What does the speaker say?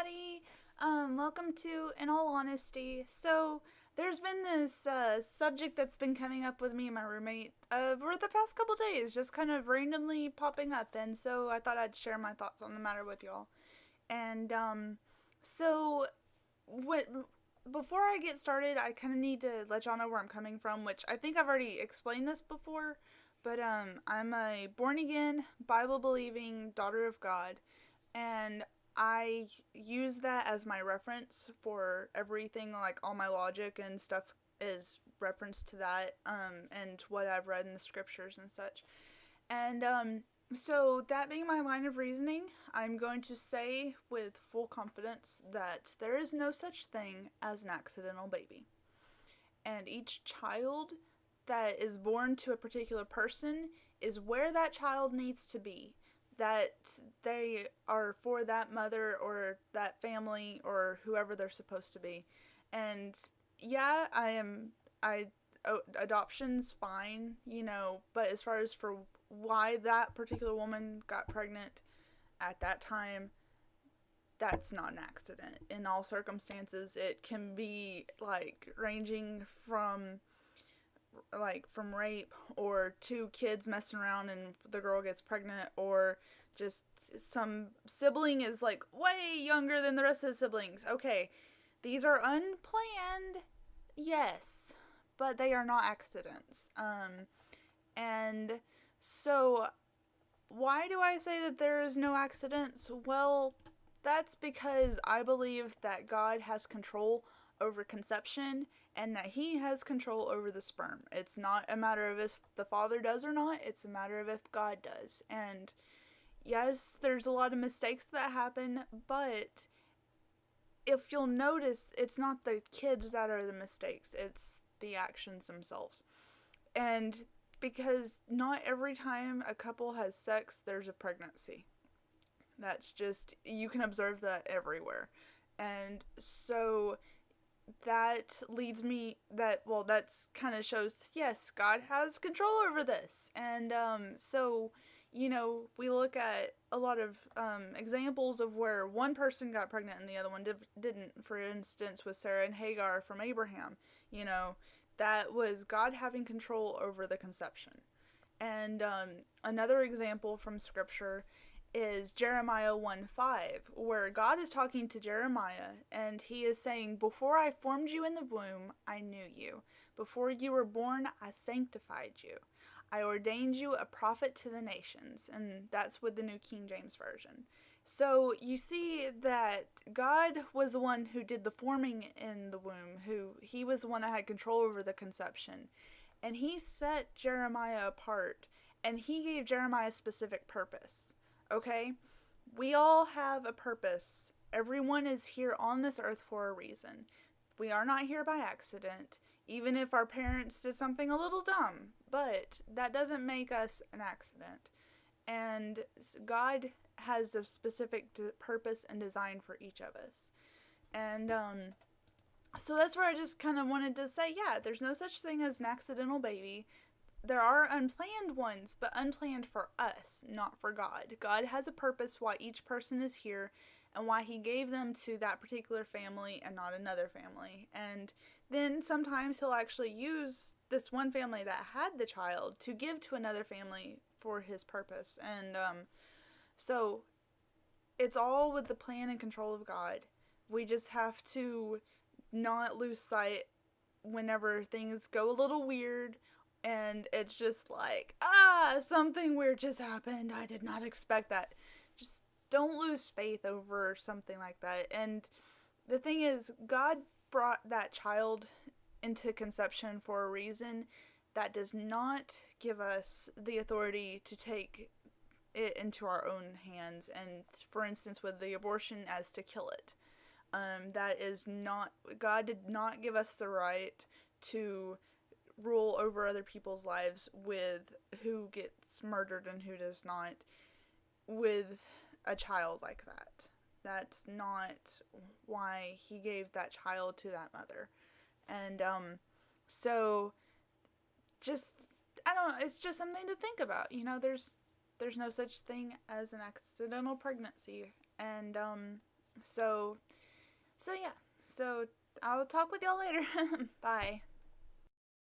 everybody. Welcome to In All Honesty. So, there's been this subject that's been coming up with me and my roommate over the past couple days, just kind of randomly popping up, and so I thought I'd share my thoughts on the matter with y'all. And so what? Before I get started, I kind of need to let y'all know where I'm coming from, which I think I've already explained this before, but I'm a born again, Bible believing daughter of God, and I use that as my reference for everything, like all my logic and stuff is reference to that, and what I've read in the scriptures and such. And so that being my line of reasoning, I'm going to say with full confidence that there is no such thing as an accidental baby. And each child that is born to a particular person is where that child needs to be. That they are for that mother or that family or whoever they're supposed to be. And yeah, adoption's fine, but as far as for why that particular woman got pregnant at that time, that's not an accident. In all circumstances, it can be like ranging from rape or two kids messing around and the girl gets pregnant, or just some sibling is like way younger than the rest of the siblings. Okay, these are unplanned, yes, but they are not accidents. And so why do I say that there is no accidents? Well, that's because I believe that God has control over conception and that he has control over the sperm. It's not a matter of if the father does or not, it's a matter of if God does. And yes, there's a lot of mistakes that happen, but if you'll notice, it's not the kids that are the mistakes, it's the actions themselves. And because not every time a couple has sex, there's a pregnancy. That's just, you can observe that everywhere. And so that leads me that's kind of shows, yes, God has control over this. And so we look at a lot of examples of where one person got pregnant and the other one didn't. For instance, with Sarah and Hagar from Abraham, that was God having control over the conception. And another example from scripture is Jeremiah 1:5, where God is talking to Jeremiah and he is saying, "Before I formed you in the womb, I knew you. Before you were born, I sanctified you. I ordained you a prophet to the nations." And that's with the New King James Version. So you see that God was the one who did the forming in the womb, he was the one that had control over the conception. And he set Jeremiah apart, and he gave Jeremiah a specific purpose. Okay? We all have a purpose. Everyone is here on this earth for a reason. We are not here by accident, even if our parents did something a little dumb. But that doesn't make us an accident. And God has a specific purpose and design for each of us. And so that's where I just kind of wanted to say, yeah, there's no such thing as an accidental baby. There are unplanned ones, but unplanned for us, not for God. God has a purpose why each person is here and why he gave them to that particular family and not another family. And then sometimes he'll actually use this one family that had the child to give to another family for his purpose. And so it's all with the plan and control of God. We just have to not lose sight whenever things go a little weird and it's just like, something weird just happened. I did not expect that. Just don't lose faith over something like that. And the thing is, God brought that child into conception for a reason. That does not give us the authority to take it into our own hands. And for instance, with the abortion, as to kill it. That is not, God did not give us the right to rule over other people's lives with who gets murdered and who does not with a child like that. That's not why he gave that child to that mother. And so just, I don't know, it's just something to think about. There's no such thing as an accidental pregnancy. And So yeah. So I'll talk with y'all later. Bye.